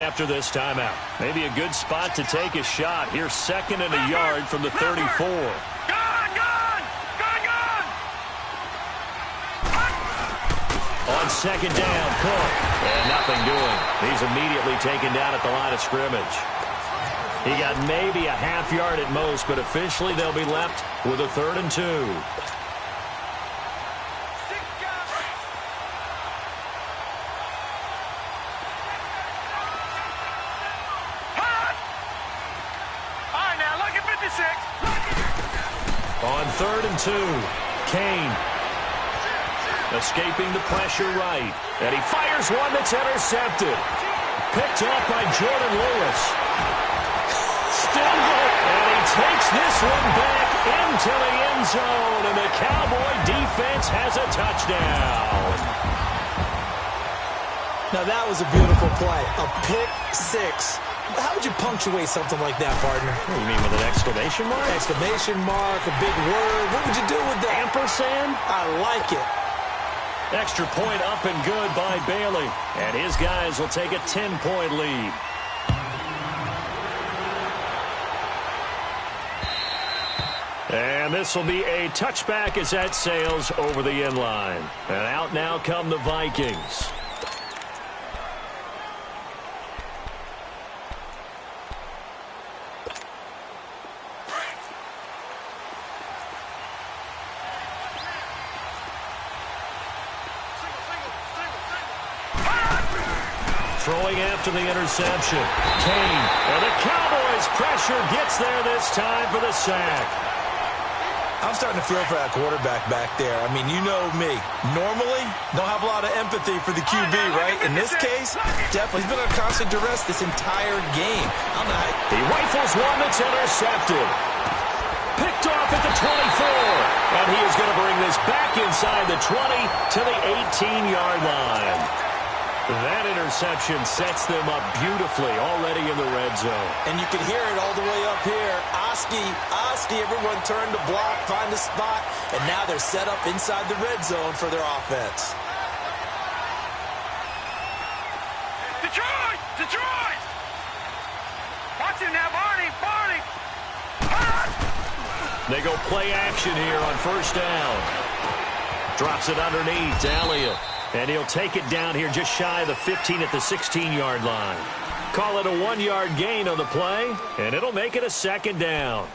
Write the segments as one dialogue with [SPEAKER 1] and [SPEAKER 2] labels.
[SPEAKER 1] After this timeout, maybe a good spot to take a shot. Here's 2nd and a yard from the 34. On 2nd down, Cook. And nothing doing. He's immediately taken down at the line of scrimmage. He got maybe a half yard at most, but officially they'll be left with a 3rd and 2. On 3rd and 2, Kane escaping the pressure right. And he fires one that's intercepted. Picked off by Jordan Lewis. Still going. And he takes this one back into the end zone. And the Cowboy defense has a touchdown.
[SPEAKER 2] Now that was a beautiful play. A pick six. How would you punctuate something like that, partner?
[SPEAKER 1] What do you mean, with an exclamation mark?
[SPEAKER 2] Exclamation mark, a big word. What would you do with that?
[SPEAKER 1] Ampersand?
[SPEAKER 2] I like it.
[SPEAKER 1] Extra point up and good by Bailey. And his guys will take a 10-point lead. And this will be a touchback as that sails over the end line. And out now come the Vikings. Throwing after the interception. Kane. And the Cowboys' pressure gets there this time for the sack.
[SPEAKER 2] I'm starting to feel for that quarterback back there. I mean, you know me. Normally, don't have a lot of empathy for the QB, right? In this case, definitely. He's been under constant duress this entire game.
[SPEAKER 1] He rifles one that's intercepted. Picked off at the 24. And he is going to bring this back inside the 20 to the 18-yard line. That interception sets them up beautifully already in the red zone.
[SPEAKER 2] And you can hear it all the way up here. Oski, everyone turned to block, find a spot, and now they're set up inside the red zone for their offense.
[SPEAKER 3] Detroit! Watch him now, Barney!
[SPEAKER 1] They go play action here on 1st down. Drops it underneath to Elliott. And he'll take it down here just shy of the 15 at the 16-yard line. Call it a 1-yard gain on the play, and it'll make it a 2nd down.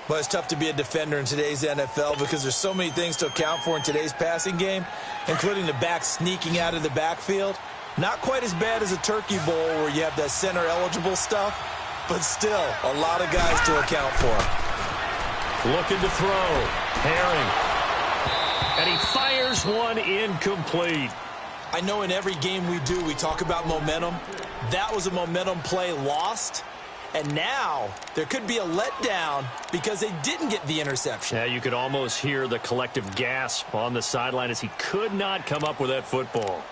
[SPEAKER 2] Well, it's tough to be a defender in today's NFL because there's so many things to account for in today's passing game, including the back sneaking out of the backfield. Not quite as bad as a turkey bowl where you have that center-eligible stuff, but still a lot of guys to account for.
[SPEAKER 1] Looking to throw. Herring. And he fires one incomplete.
[SPEAKER 2] I know in every game we do, we talk about momentum. That was a momentum play lost. And now there could be a letdown because they didn't get the interception.
[SPEAKER 1] Yeah, you could almost hear the collective gasp on the sideline as he could not come up with that football.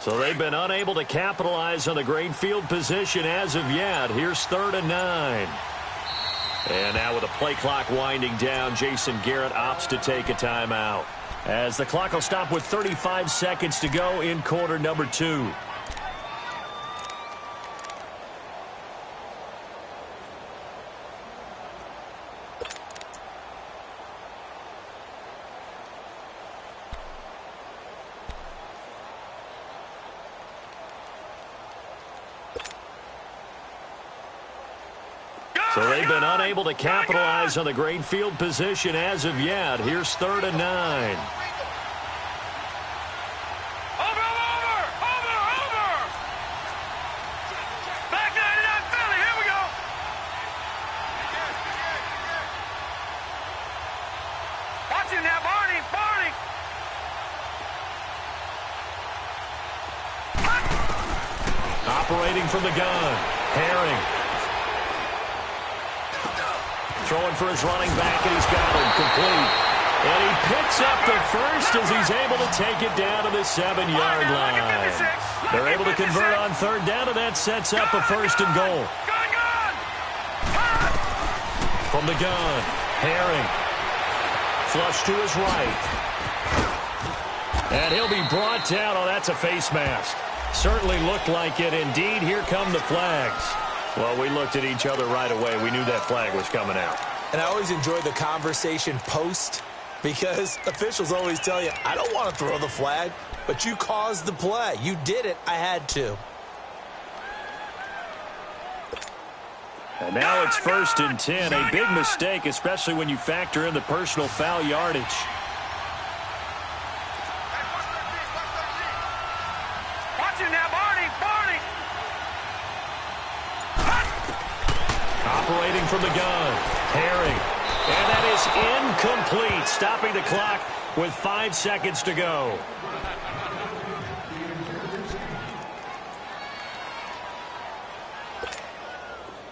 [SPEAKER 1] So they've been unable to capitalize on the great field position as of yet. Here's 3rd and 9. And now with the play clock winding down, Jason Garrett opts to take a timeout. As the clock will stop with 35 seconds to go in quarter number 2. So they've been unable to capitalize on the great field position as of yet. Here's 3rd and 9.
[SPEAKER 3] Over! Back 99 Philly, here we go! Watch him now, Barney!
[SPEAKER 1] Operating from the gun, Herring. Throwing for his running back, and he's got him complete. And he picks up the first as he's able to take it down to the 7-yard line. They're able to convert on third down, and that sets up a first and goal. From the gun, Herring. Flush to his right. And he'll be brought down. Oh, that's a face mask. Certainly looked like it. Indeed, here come the flags. Well, we looked at each other right away. We knew that flag was coming out.
[SPEAKER 2] And I always enjoy the conversation post because officials always tell you, I don't want to throw the flag, but you caused the play. You did it. I had to.
[SPEAKER 1] And now it's 1st and 10. A big mistake, especially when you factor in the personal foul yardage.
[SPEAKER 3] Watch it now, Barney.
[SPEAKER 1] Operating from the gun, Herring. And that is incomplete, stopping the clock with 5 seconds to go.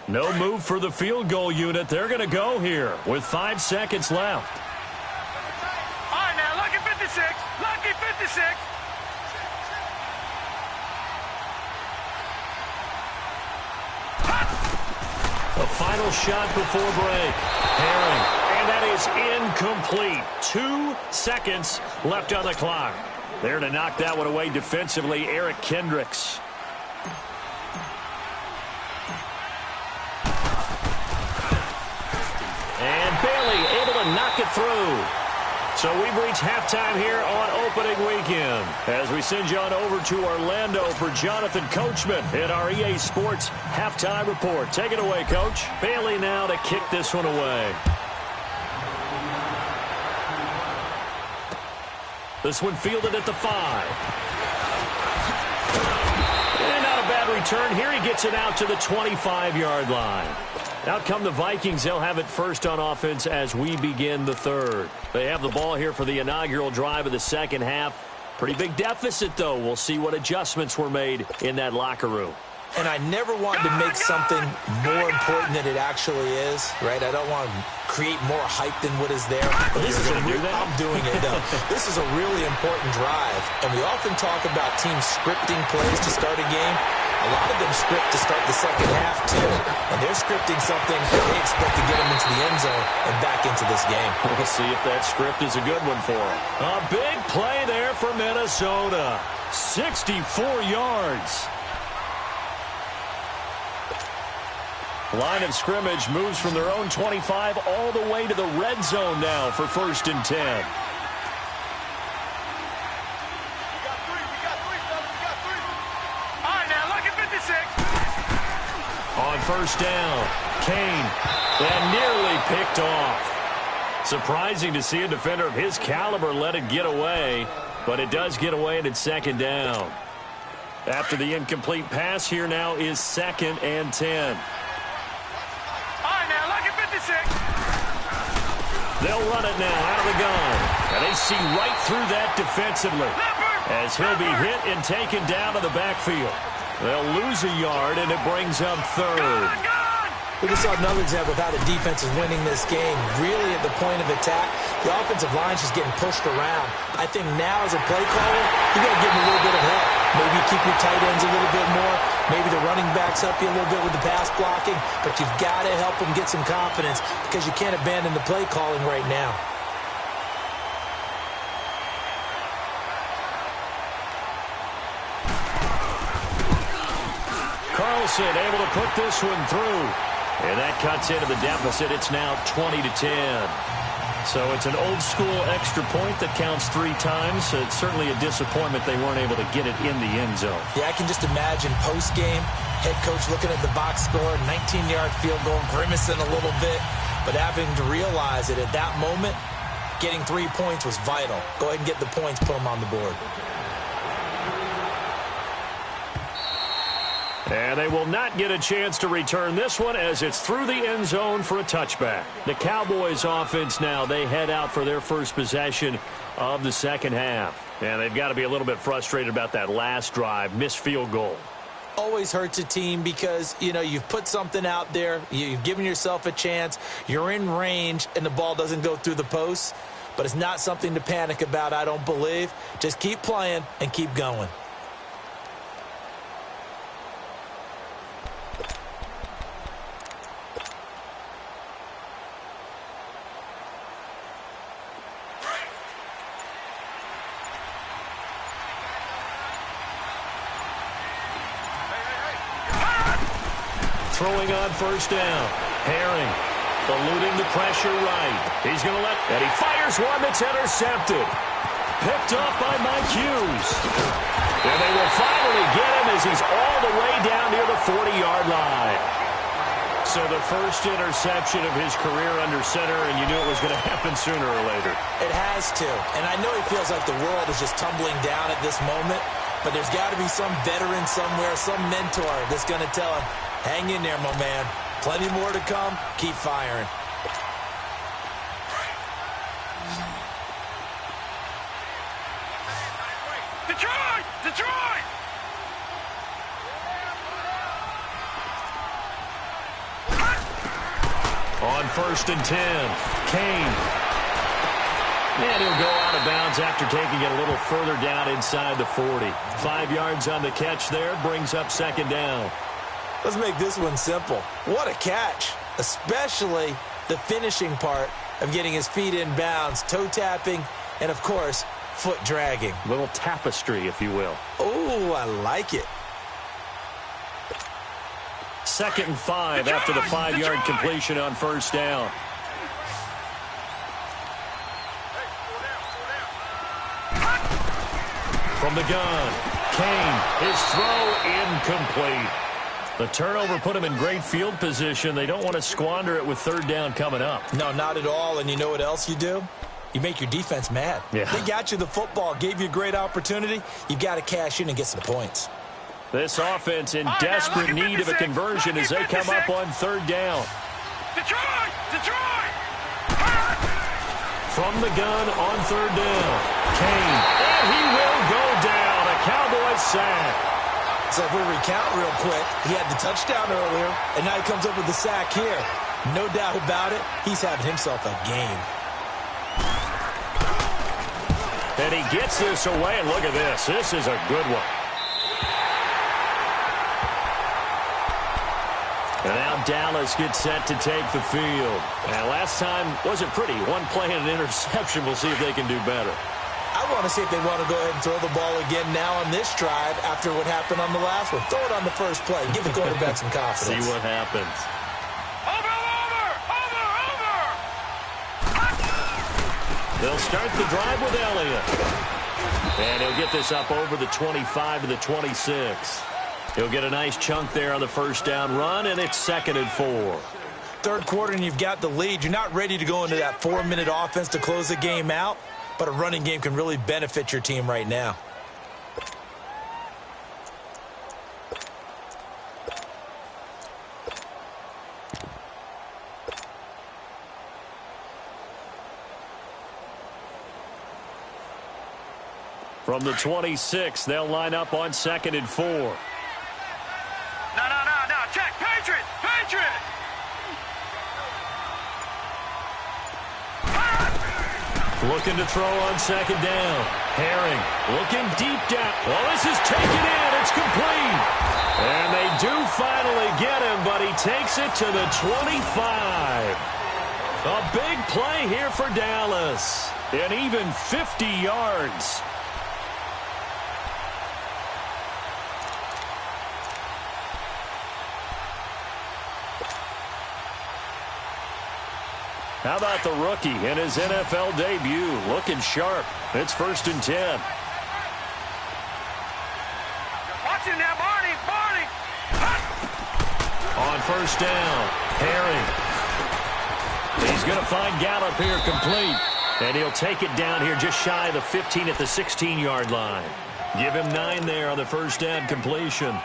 [SPEAKER 1] No move for the field goal unit. They're going to go here with 5 seconds left.
[SPEAKER 3] All right, now, lucky 56. Lucky 56.
[SPEAKER 1] The final shot before break. Herring. And that is incomplete. 2 seconds left on the clock. There to knock that one away defensively, Eric Kendricks. And Bailey able to knock it through. So we've reached halftime here on opening weekend as we send you on over to Orlando for Jonathan Coachman in our EA Sports halftime report. Take it away, Coach. Bailey now to kick this one away. This one fielded at the 5. And not a bad return. Here he gets it out to the 25-yard line. Out come the Vikings. They'll have it first on offense as we begin the third. They have the ball here for the inaugural drive of the second half. Pretty big deficit, though. We'll see what adjustments were made in that locker room.
[SPEAKER 2] And I never wanted to make something more important than it actually is, right? I don't want to create more hype than what is there. But this is I'm doing it, though. This is a really important drive. And we often talk about teams scripting plays to start a game. A lot of them script to start the second half, too. And they're scripting something they expect to get them into the end zone and back into this game.
[SPEAKER 1] We'll see if that script is a good one for them. A big play there for Minnesota. 64 yards. Line of scrimmage moves from their own 25 all the way to the red zone now for 1st and 10.
[SPEAKER 3] All right, now, lucky 56.
[SPEAKER 1] On 1st down, Kane, and nearly picked off. Surprising to see a defender of his caliber let it get away, but it does get away and it's 2nd down. After the incomplete pass, here now is 2nd and 10. They'll run it now out of the gun. And they see right through that defensively as he'll be hit and taken down to the backfield. They'll lose a yard, and it brings up 3rd.
[SPEAKER 2] We just saw another example of how the defense is winning this game. Really at the point of attack, the offensive line's just getting pushed around. I think now as a play caller, you got to give them a little bit of help. Maybe keep your tight ends a little bit more. Maybe the running backs help you a little bit with the pass blocking. But you've got to help them get some confidence because you can't abandon the play calling right now.
[SPEAKER 1] Carlson able to put this one through. And that cuts into the deficit. It's now 20-10. So it's an old-school extra point that counts 3 times. So it's certainly a disappointment they weren't able to get it in the end zone.
[SPEAKER 2] Yeah, I can just imagine post-game, head coach looking at the box score, 19-yard field goal, grimacing a little bit, but having to realize that at that moment, getting 3 points was vital. Go ahead and get the points, put them on the board.
[SPEAKER 1] And they will not get a chance to return this one as it's through the end zone for a touchback. The Cowboys offense now, they head out for their first possession of the second half. And they've got to be a little bit frustrated about that last drive, missed field goal.
[SPEAKER 2] Always hurts a team because, you know, you've put something out there, you've given yourself a chance, you're in range, and the ball doesn't go through the post. but it's not something to panic about, I don't believe. Just keep playing and keep going.
[SPEAKER 1] Throwing on first down. Herring eluding the pressure right. He's going to and he fires one that's intercepted. Picked off by Mike Hughes. And they will finally get him as he's all the way down near the 40-yard line. So the first interception of his career under center, and you knew it was going to happen sooner or later.
[SPEAKER 2] It has to. And I know he feels like the world is just tumbling down at this moment, but there's got to be some veteran somewhere, some mentor that's going to tell him, hang in there, my man. Plenty more to come. Keep firing.
[SPEAKER 3] Detroit! Detroit!
[SPEAKER 1] On first and 10, Kane. And he'll go out of bounds after taking it a little further down inside the 40. 5 yards on the catch there, brings up second down.
[SPEAKER 2] Let's make this one simple. What a catch, especially the finishing part of getting his feet in bounds, toe tapping, and, of course, foot dragging.
[SPEAKER 1] Little tapestry, if you will.
[SPEAKER 2] Oh, I like it.
[SPEAKER 1] 2nd and 5 after the 5-yard completion on first down. From the gun, Kane, his throw incomplete. The turnover put him in great field position. They don't want to squander it with third down coming up.
[SPEAKER 2] No, not at all. And you know what else you do? You make your defense mad.
[SPEAKER 1] Yeah.
[SPEAKER 2] They got you the football, gave you a great opportunity. You've got to cash in and get some points.
[SPEAKER 1] This offense in desperate need of a conversion as they come up on third down.
[SPEAKER 3] Detroit! Detroit!
[SPEAKER 1] From the gun on third down, Kane. And he will go down. A Cowboys sack.
[SPEAKER 2] So if we recount real quick, he had the touchdown earlier, and now he comes up with the sack here. No doubt about it, he's having himself a game.
[SPEAKER 1] And he gets this away, and look at this. This is a good one. And now Dallas gets set to take the field. And last time wasn't pretty. One play and an interception. We'll see if they can do better.
[SPEAKER 2] I want to see if they want to go ahead and throw the ball again now on this drive after what happened on the last one. Throw it on the first play. Give the quarterback some confidence.
[SPEAKER 1] See what happens. They'll start the drive with Elliott. And he'll get this up over the 25 to the 26. He'll get a nice chunk there on the first down run, and it's 2nd and 4.
[SPEAKER 2] Third quarter, and you've got the lead. You're not ready to go into that 4-minute offense to close the game out, but a running game can really benefit your team right now.
[SPEAKER 1] From the 26, they'll line up on 2nd and 4.
[SPEAKER 3] No. Check. Patriot.
[SPEAKER 1] Looking to throw on second down. Herring looking deep down. Well, this is taken in. It's complete. And they do finally get him, but he takes it to the 25. A big play here for Dallas. And even 50 yards. How about the rookie in his NFL debut? Looking sharp. It's 1st and 10.
[SPEAKER 3] Watch him now, Barney.
[SPEAKER 1] On first down, Herring. He's going to find Gallup here complete. And he'll take it down here just shy of the 15 at the 16-yard line. Give him 9 there on the first down completion.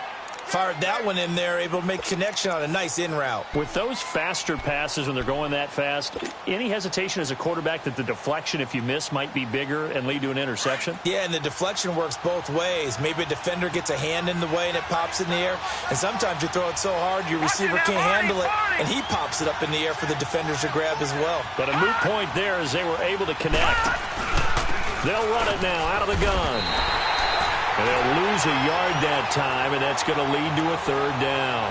[SPEAKER 2] Fired that one in there, able to make connection on a nice in route.
[SPEAKER 1] With those faster passes when they're going that fast, any hesitation as a quarterback that the deflection, if you miss, might be bigger and lead to an interception?
[SPEAKER 2] Yeah, and the deflection works both ways. Maybe a defender gets a hand in the way and it pops in the air. And sometimes you throw it so hard your receiver can't handle it, and he pops it up in the air for the defenders to grab as well.
[SPEAKER 1] But a moot point there as they were able to connect. They'll run it now out of the gun. And they'll lose a yard that time, and that's going to lead to a third down.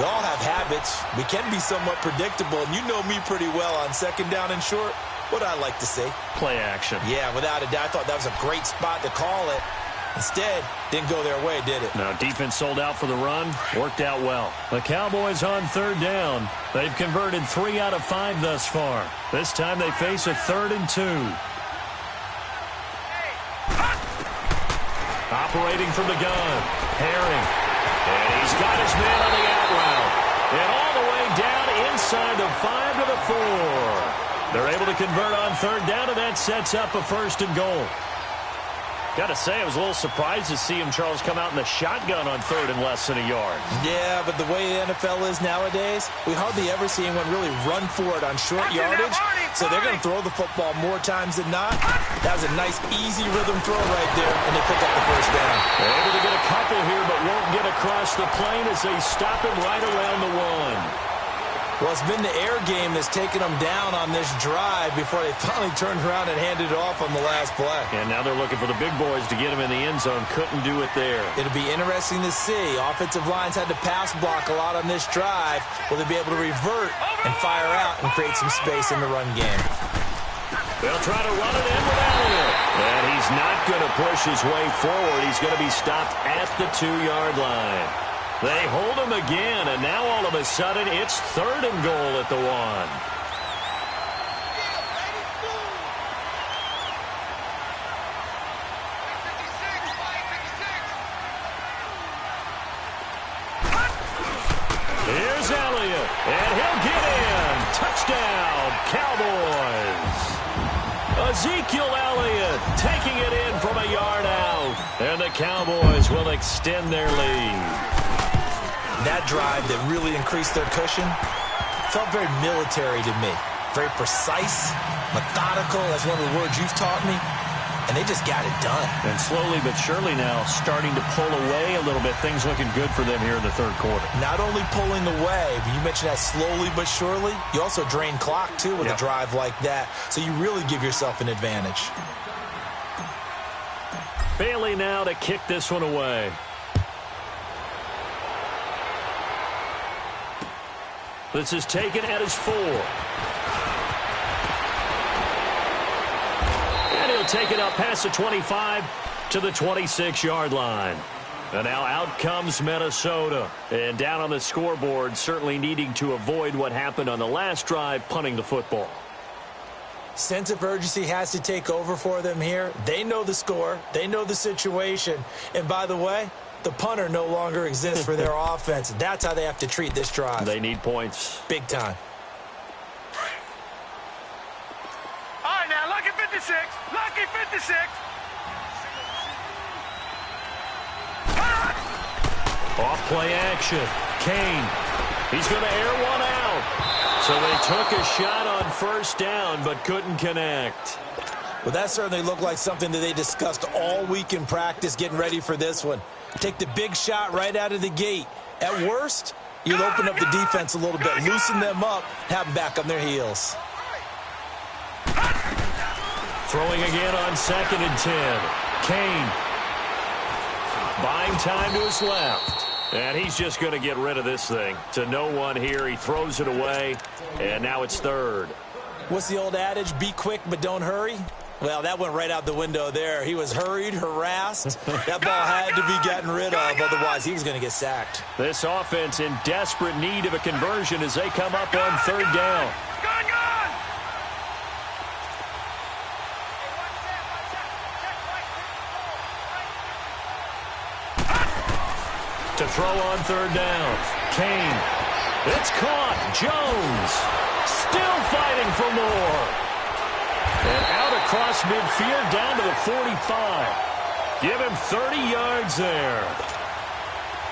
[SPEAKER 2] We all have habits. We can be somewhat predictable, and you know me pretty well on second down and short. What I like to say?
[SPEAKER 1] Play action.
[SPEAKER 2] Yeah, without a doubt. I thought that was a great spot to call it. Instead, didn't go their way, did it?
[SPEAKER 1] No, defense sold out for the run. Worked out well. The Cowboys on third down. They've converted 3 out of 5 thus far. This time they face a 3rd and 2. Operating from the gun, Herring. And he's got his man on the out route. And all the way down inside the 5 to the 4. They're able to convert on third down, and that sets up a 1st and goal. Got to say, I was a little surprised to see him, Charles, come out in the shotgun on third and less than a yard.
[SPEAKER 2] Yeah, but the way the NFL is nowadays, we hardly ever see anyone really run for it on short yardage. So they're going to throw the football more times than not. That was a nice, easy rhythm throw right there, and they pick up the 1st down.
[SPEAKER 1] They're able to get a couple here, but won't get across the plane as they stop him right around the 1.
[SPEAKER 2] Well, it's been the air game that's taken them down on this drive before they finally turned around and handed it off on the last play.
[SPEAKER 1] And now they're looking for the big boys to get him in the end zone. Couldn't do it there.
[SPEAKER 2] It'll be interesting to see. Offensive lines had to pass block a lot on this drive. Will they be able to revert and fire out and create some space in the run game?
[SPEAKER 1] They'll try to run it in with Elliott. And he's not going to push his way forward. He's going to be stopped at the 2-yard line. They hold him again, and now all of a sudden it's 3rd and goal at the 1. Here's Elliott, and he'll get in. Touchdown, Cowboys. Ezekiel Elliott taking it in from a yard out, and the Cowboys will extend their lead.
[SPEAKER 2] That drive that really increased their cushion felt very military to me. Very precise, methodical. That's one of the words you've taught me. And they just got it done.
[SPEAKER 1] And slowly but surely now starting to pull away a little bit. Things looking good for them here in the 3rd quarter.
[SPEAKER 2] Not only pulling away, but you mentioned that slowly but surely. You also drain clock, too, with a drive like that. So you really give yourself an advantage.
[SPEAKER 1] Bailey now to kick this one away. This is taken at his 4. And he'll take it up past the 25 to the 26-yard line. And now out comes Minnesota. And down on the scoreboard, certainly needing to avoid what happened on the last drive, punting the football.
[SPEAKER 2] Sense of urgency has to take over for them here. They know the score. They know the situation. And by the way, the punter no longer exists for their offense. That's how they have to treat this drive.
[SPEAKER 1] They need points.
[SPEAKER 2] Big time.
[SPEAKER 3] All right, now, lucky 56. Lucky 56.
[SPEAKER 1] Off play action. Kane. He's going to air one out. So they took a shot on 1st down, but couldn't connect.
[SPEAKER 2] Well, that certainly looked like something that they discussed all week in practice getting ready for this one. Take the big shot right out of the gate. At worst, you'll open up the defense a little bit, loosen them up, have them back on their heels.
[SPEAKER 1] Throwing again on 2nd and 10. Kane. Buying time to his left. And he's just going to get rid of this thing. To no one here. He throws it away. And now it's 3rd.
[SPEAKER 2] What's the old adage? Be quick, but don't hurry. Well, that went right out the window there. He was hurried, harassed. That ball had to be gotten rid of, otherwise he was going to get sacked.
[SPEAKER 1] This offense in desperate need of a conversion as they come up on 3rd down. To throw on 3rd down. Kane. It's caught. Jones still fighting for more. And out across midfield down to the 45. Give him 30 yards there.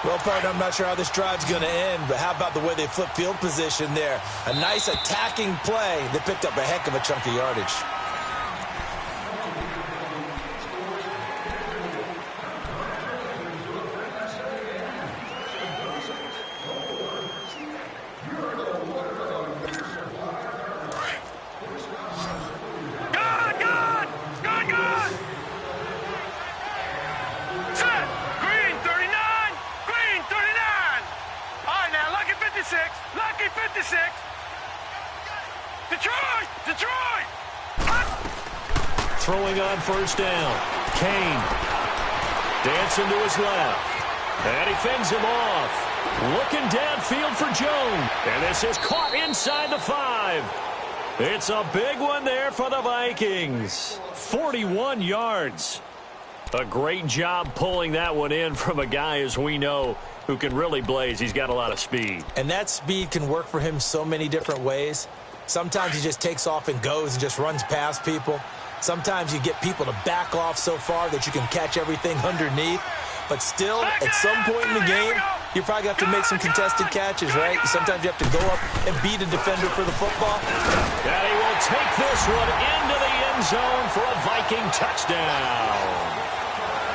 [SPEAKER 2] Well, partner, I'm not sure how this drive's going to end, but how about the way they flip field position there? A nice attacking play that picked up a heck of a chunk of yardage.
[SPEAKER 3] Lucky 56. Detroit! Detroit!
[SPEAKER 1] Throwing on first down. Kane. Dancing to his left. And he fends him off. Looking downfield for Jones. And this is caught inside the 5. It's a big one there for the Vikings. 41 yards. A great job pulling that one in from a guy, as we know, who can really blaze. He's got a lot of speed.
[SPEAKER 2] And that speed can work for him so many different ways. Sometimes he just takes off and goes and just runs past people. Sometimes you get people to back off so far that you can catch everything underneath. But still, at some point in the game, you probably have to make some contested catches, right? Sometimes you have to go up and beat a defender for the football.
[SPEAKER 1] And he will take this one into the end zone for a Viking touchdown.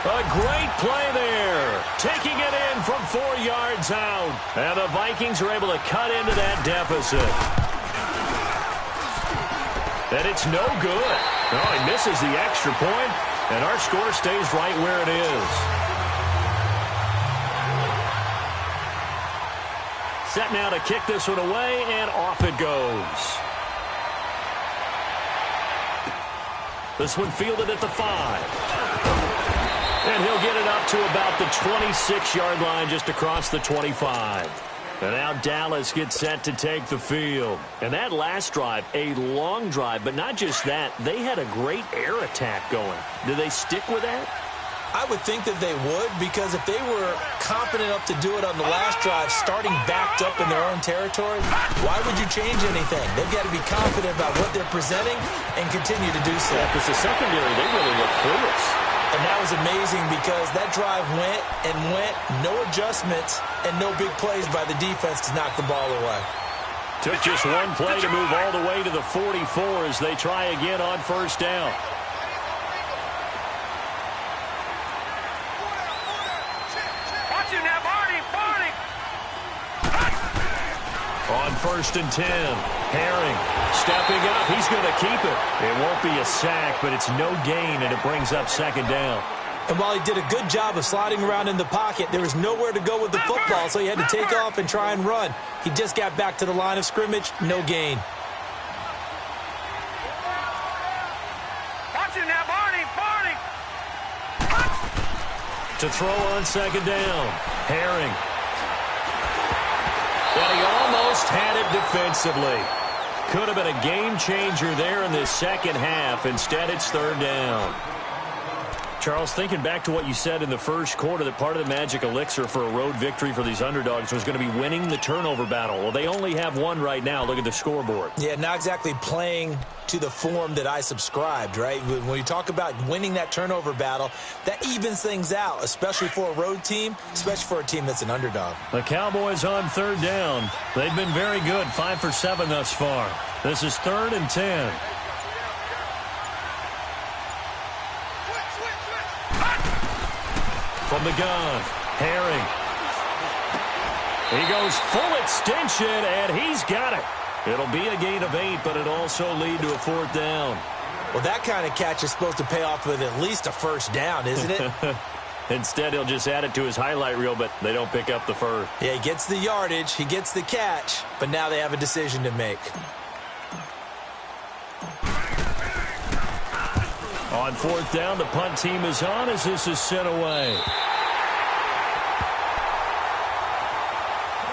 [SPEAKER 1] A great play there, taking it in from 4 yards out. And the Vikings are able to cut into that deficit. And it's no good. No, he misses the extra point, and our score stays right where it is. Set now to kick this one away, and off it goes. This one fielded at the 5. And he'll get it up to about the 26-yard line, just across the 25. And now Dallas gets set to take the field. And that last drive, a long drive, but not just that. They had a great air attack going. Do they stick with that?
[SPEAKER 2] I would think that they would, because if they were confident enough to do it on the last drive, starting backed up in their own territory, why would you change anything? They've got to be confident about what they're presenting and continue to do so.
[SPEAKER 1] Yeah, because the secondary, they really look clueless.
[SPEAKER 2] And that was amazing because that drive went and went, no adjustments, and no big plays by the defense to knock the ball away.
[SPEAKER 1] Took just one play to move all the way to the 44 as they try again on first down.
[SPEAKER 3] Watch it now, Barney!
[SPEAKER 1] On first and 10, Herring stepping up. He's going to keep it. It won't be a sack, but it's no gain, and it brings up second down.
[SPEAKER 2] And while he did a good job of sliding around in the pocket, there was nowhere to go with the football, so he had to take off and try and run. He just got back to the line of scrimmage, no gain.
[SPEAKER 3] Watch it now, Barney!
[SPEAKER 1] To throw on second down, Herring. And he almost had it defensively. Could have been a game changer there in this second half. Instead, it's third down. Charles, thinking back to what you said in the first quarter, that part of the magic elixir for a road victory for these underdogs was going to be winning the turnover battle. Well, they only have one right now. Look at the scoreboard.
[SPEAKER 2] Yeah, not exactly playing to the form that I subscribed, right? When you talk about winning that turnover battle, that evens things out, especially for a road team, especially for a team that's an underdog.
[SPEAKER 1] The Cowboys on third down. They've been very good, 5 for 7 thus far. This is 3rd and 10. From the gun, Herring. He goes full extension, and he's got it. It'll be a gain of 8, but it'll also lead to a 4th down.
[SPEAKER 2] Well, that kind of catch is supposed to pay off with at least a first down, isn't it?
[SPEAKER 1] Instead, he'll just add it to his highlight reel, but they don't pick up the first.
[SPEAKER 2] Yeah, he gets the yardage, he gets the catch, but now they have a decision to make.
[SPEAKER 1] On 4th down, the punt team is on as this is sent away.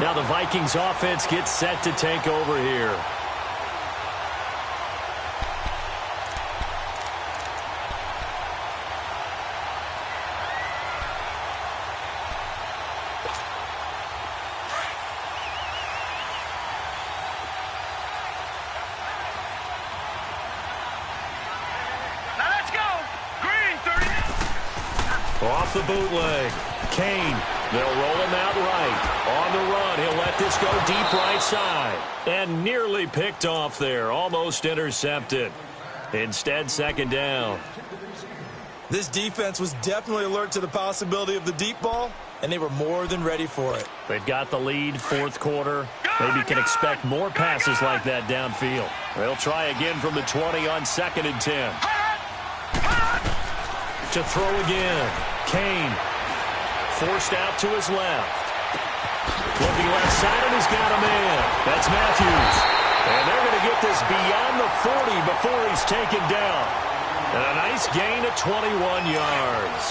[SPEAKER 1] Now the Vikings offense gets set to take over here.
[SPEAKER 3] Now let's go! Green, 30.
[SPEAKER 1] Off the bootleg. Kane They'll roll him out right. On the run, he'll let this go deep right side. And nearly picked off there. Almost intercepted. Instead, second down.
[SPEAKER 2] This defense was definitely alert to the possibility of the deep ball, and they were more than ready for it.
[SPEAKER 1] They've got the lead, fourth quarter. Maybe can expect more passes like that downfield. They'll try again from the 20 on 2nd and 10. To throw again. Kane. Forced out to his left. Looking left side, and he's got a man. That's Matthews. And they're going to get this beyond the 40 before he's taken down. And a nice gain of 21 yards.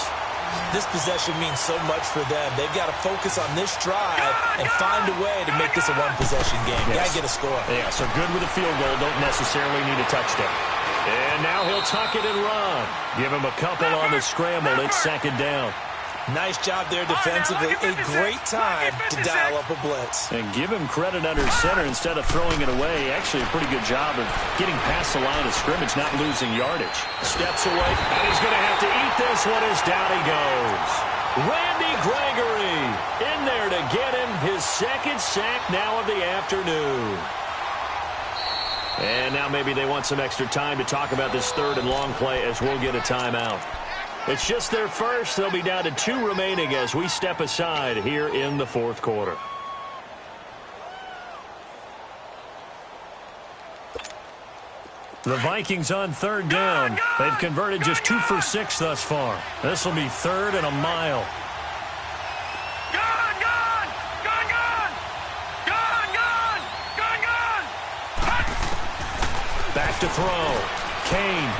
[SPEAKER 2] This possession means so much for them. They've got to focus on this drive and find a way to make this a one-possession game.
[SPEAKER 1] Yes.
[SPEAKER 2] Got to get a score.
[SPEAKER 1] Yeah, so good with a field goal. Don't necessarily need a touchdown. And now he'll tuck it and run. Give him a couple on the scramble. It's second down.
[SPEAKER 2] Nice job there defensively. A great time to dial up a blitz.
[SPEAKER 1] And give him credit under center instead of throwing it away. Actually, a pretty good job of getting past the line of scrimmage, not losing yardage. Steps away, and he's going to have to eat this one as down he goes. Randy Gregory in there to get him his second sack now of the afternoon. And now maybe they want some extra time to talk about this third and long play as we'll get a timeout. It's just their first. They'll be down to 2 remaining as we step aside here in the fourth quarter. The Vikings on third down. They've converted just 2 for 6 thus far. This will be 3rd and a mile. Back to throw. Kane.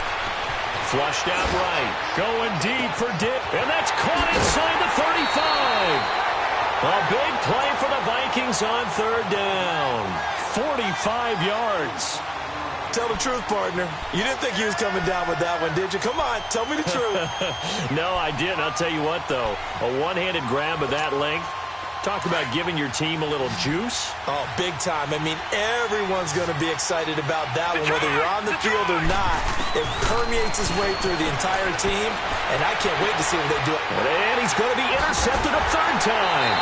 [SPEAKER 1] Flushed out right. Going deep for Dick. And that's caught inside the 35. A big play for the Vikings on third down. 45 yards.
[SPEAKER 2] Tell the truth, partner. You didn't think he was coming down with that one, did you? Come on, tell me the truth.
[SPEAKER 1] No, I didn't. I'll tell you what, though. A one-handed grab of that length. Talk about giving your team a little juice.
[SPEAKER 2] Oh, big time. I mean, everyone's going to be excited about that one, whether you're on the field or not. It permeates his way through the entire team, and I can't wait to see what they do.
[SPEAKER 1] And he's going to be intercepted a third time.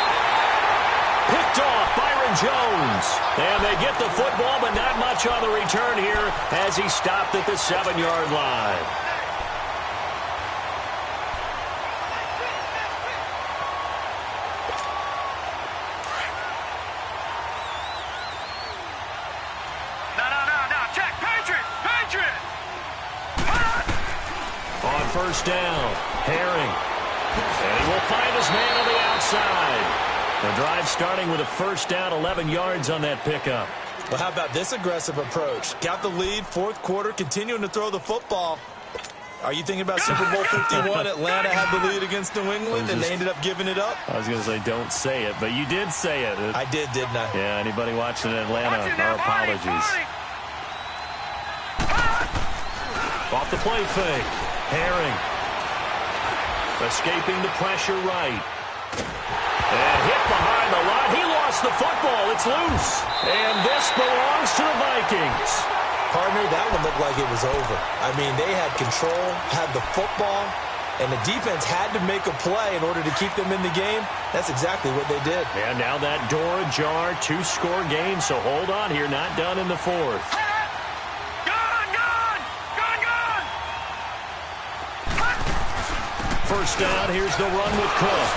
[SPEAKER 1] Picked off Byron Jones. And they get the football, but not much on the return here as he stopped at the 7-yard line. On first down, Herring. And he will find his man on the outside. The drive starting with a first down, 11 yards on that pickup.
[SPEAKER 2] Well, how about this aggressive approach? Got the lead, fourth quarter, continuing to throw the football. Are you thinking about Super Bowl 51? Atlanta had the lead against New England, and they ended up giving it up?
[SPEAKER 1] I was going to say, don't say it, but you did say it.
[SPEAKER 2] I did, didn't I?
[SPEAKER 1] Yeah, anybody watching Atlanta, our apologies. Off the play fake. Herring. Escaping the pressure right. And hit behind the line. He lost the football. It's loose. And this belongs to the Vikings.
[SPEAKER 2] Partner, that one looked like it was over. I mean, they had control, had the football, and the defense had to make a play in order to keep them in the game. That's exactly what they did.
[SPEAKER 1] And now that door ajar, 2-score game, so hold on here. Not done in the fourth. First down, here's the run with Cook.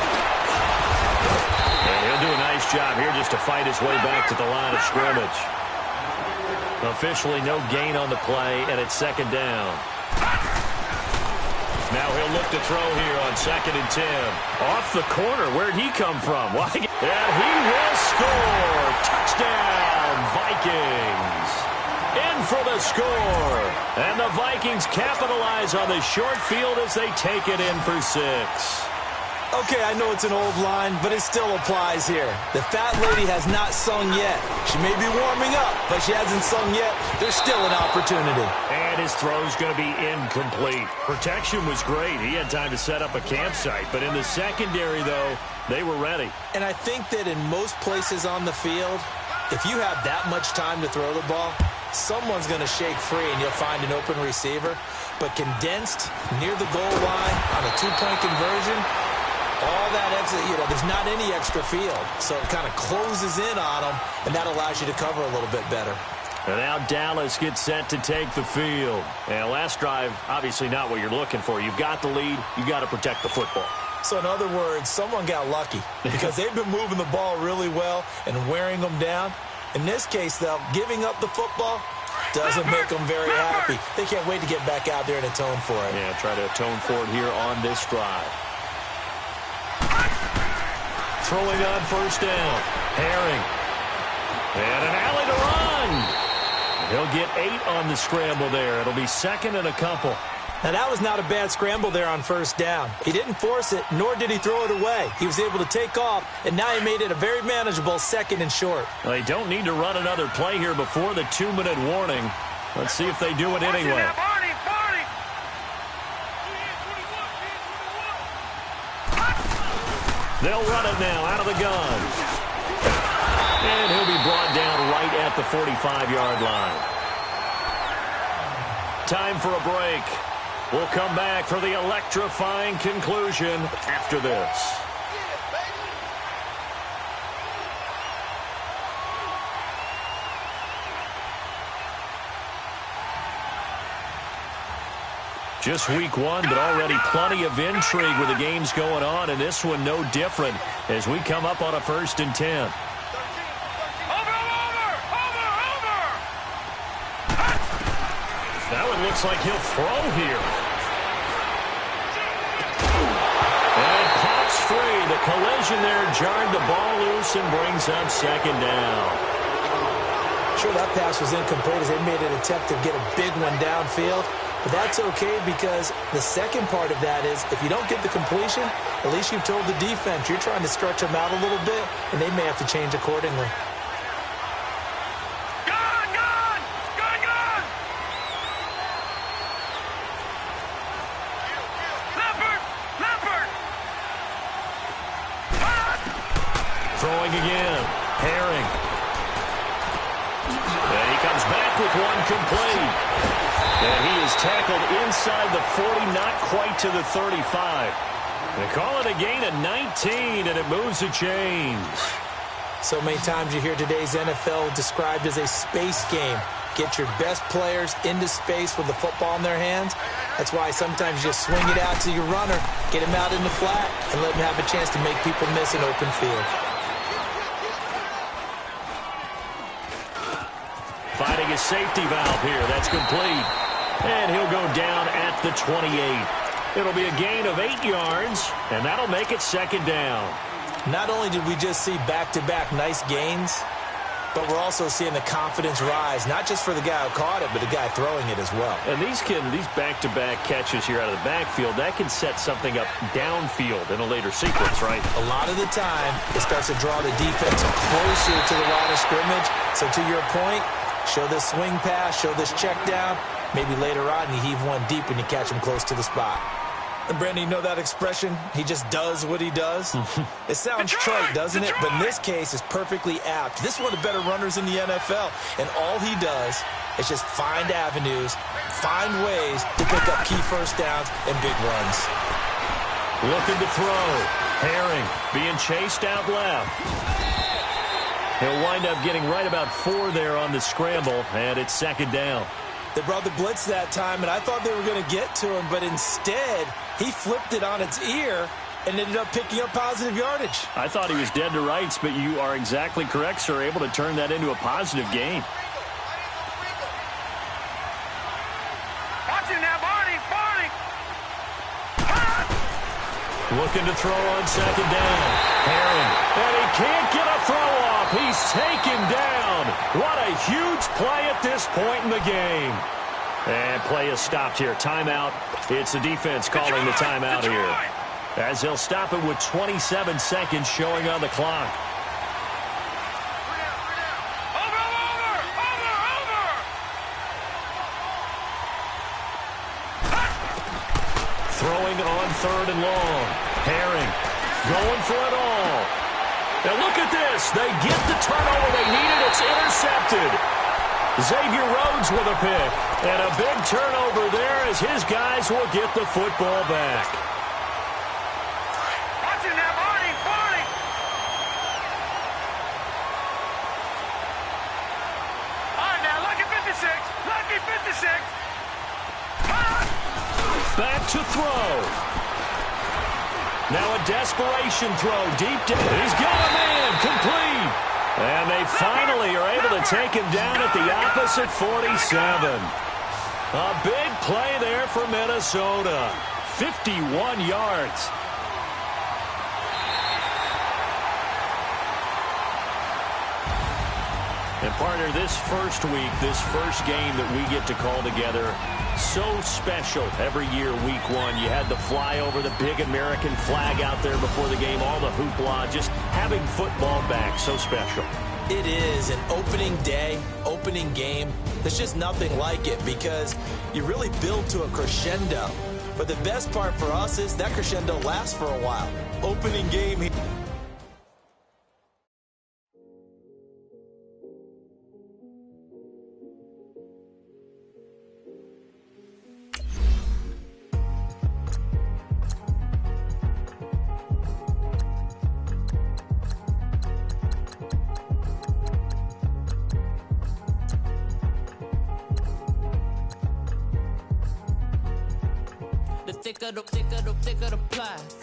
[SPEAKER 1] And he'll do a nice job here just to fight his way back to the line of scrimmage. Officially no gain on the play, and it's second down. Now he'll look to throw here on 2nd and 10. Off the corner, where'd he come from? And he will score. Touchdown, Vikings. In for the score. And the Vikings capitalize on the short field as they take it in for 6.
[SPEAKER 2] Okay, I know it's an old line, but it still applies here. The fat lady has not sung yet. She may be warming up, but she hasn't sung yet. There's still an opportunity.
[SPEAKER 1] And his throw's going to be incomplete. Protection was great. He had time to set up a campsite, but in the secondary, though, they were ready.
[SPEAKER 2] And I think that in most places on the field, if you have that much time to throw the ball, someone's going to shake free and you'll find an open receiver. But condensed near the goal line on a 2-point conversion, all that extra, there's not any extra field. So it kind of closes in on them, and that allows you to cover a little bit better.
[SPEAKER 1] And now Dallas gets set to take the field. And last drive, obviously not what you're looking for. You've got the lead. You've got to protect the football.
[SPEAKER 2] So in other words, someone got lucky because they've been moving the ball really well and wearing them down. In this case, though, giving up the football doesn't make them very happy. They can't wait to get back out there and atone for it.
[SPEAKER 1] Yeah, try to atone for it here on this drive. Throwing on first down. Herring. And an alley to run. He'll get 8 on the scramble there. It'll be second and a couple.
[SPEAKER 2] Now, that was not a bad scramble there on first down. He didn't force it, nor did he throw it away. He was able to take off, and now he made it a very manageable second and short.
[SPEAKER 1] Well, they don't need to run another play here before the 2-minute warning. Let's see if they do it anyway. They'll run it now out of the gun. And he'll be brought down right at the 45-yard line. Time for a break. We'll come back for the electrifying conclusion after this. Just week 1, but already plenty of intrigue with the games going on, and this one no different as we come up on a 1st and 10. That one looks like he'll throw here. And it pops free. The collision there jarred the ball loose and brings up second down.
[SPEAKER 2] Sure, that pass was incomplete as they made an attempt to get a big one downfield. But that's okay because the second part of that is if you don't get the completion, at least you've told the defense you're trying to stretch them out a little bit, and they may have to change accordingly.
[SPEAKER 1] Throwing again. Herring. And he comes back with one complete. And he is tackled inside the 40, not quite to the 35. They call it a gain of 19, and it moves the chains.
[SPEAKER 2] So many times you hear today's NFL described as a space game. Get your best players into space with the football in their hands. That's why sometimes you just swing it out to your runner, get him out in the flat, and let him have a chance to make people miss an open field.
[SPEAKER 1] Finding a safety valve here. That's complete. And he'll go down at the 28. It'll be a gain of 8 yards, and that'll make it second down.
[SPEAKER 2] Not only did we just see back-to-back nice gains, but we're also seeing the confidence rise, not just for the guy who caught it, but the guy throwing it as well.
[SPEAKER 1] And these back-to-back catches here out of the backfield, that can set something up downfield in a later sequence, right?
[SPEAKER 2] A lot of the time, it starts to draw the defense closer to the line of scrimmage. So to your point, show this swing pass, show this check down. Maybe later on you heave one deep and you catch him close to the spot. And Brandon, you know that expression? He just does what he does? It sounds trite, doesn't it? But in this case, it's perfectly apt. This is one of the better runners in the NFL. And all he does is just find avenues, find ways to pick up key first downs and big runs.
[SPEAKER 1] Looking to throw. Herring being chased out left. He'll wind up getting right about 4 there on the scramble, and it's second down.
[SPEAKER 2] They brought the blitz that time, and I thought they were going to get to him, but instead, he flipped it on its ear and ended up picking up positive yardage.
[SPEAKER 1] I thought he was dead to rights, but you are exactly correct, sir, able to turn that into a positive gain.
[SPEAKER 3] Watch it now, Barney!
[SPEAKER 1] Looking to throw on second down. Herring, and he can't get a throw off. He's taken down. What a huge play at this point in the game. And play is stopped here. Timeout. It's the defense calling the timeout here, as they'll stop it with 27 seconds showing on the clock. Throwing on third and long. Herring going for it all. Now look at this. They get the turnover they needed. It's intercepted. Xavier Rhodes with a pick. And a big turnover there as his guys will get the football back.
[SPEAKER 3] Watch it now.
[SPEAKER 1] back to throw. Now a desperation throw deep down. He's got a man, complete. And they finally are able to take him down at the opposite 47. A big play there for Minnesota. 51 yards. And partner, this first week, this first game that we get to call together, so special every year, week one. You had the flyover, the big American flag out there before the game, all the hoopla, just having football back, so special.
[SPEAKER 2] It is an opening day, opening game. There's just nothing like it because you really build to a crescendo. But the best part for us is that crescendo lasts for a while. Opening game.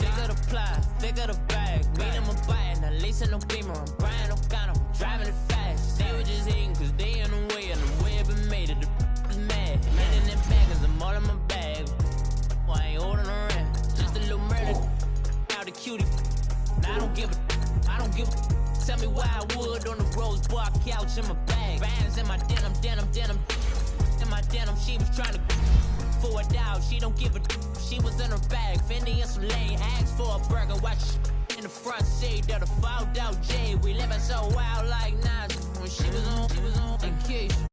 [SPEAKER 4] Thicker the ply, thicker the bag. Made them a bite, now lacing no beamer. I'm Brian O'Connor, I'm driving it fast. They were just hating cause they in the way, and the way I've been made it, the is mad. Made in them bag cause I'm all in my bag. Well, I ain't holding around, just a little murder. Now the cutie, now I don't give a. Tell me why I would on the rose bar couch in my bag. Bands in my denim. In my denim, she was trying to for it out, she don't give a. She was in her bag, Fendi and some lane, asked for a burger, watch in the front seat of the fouled out J. We living so wild like Nas when she was on vacation.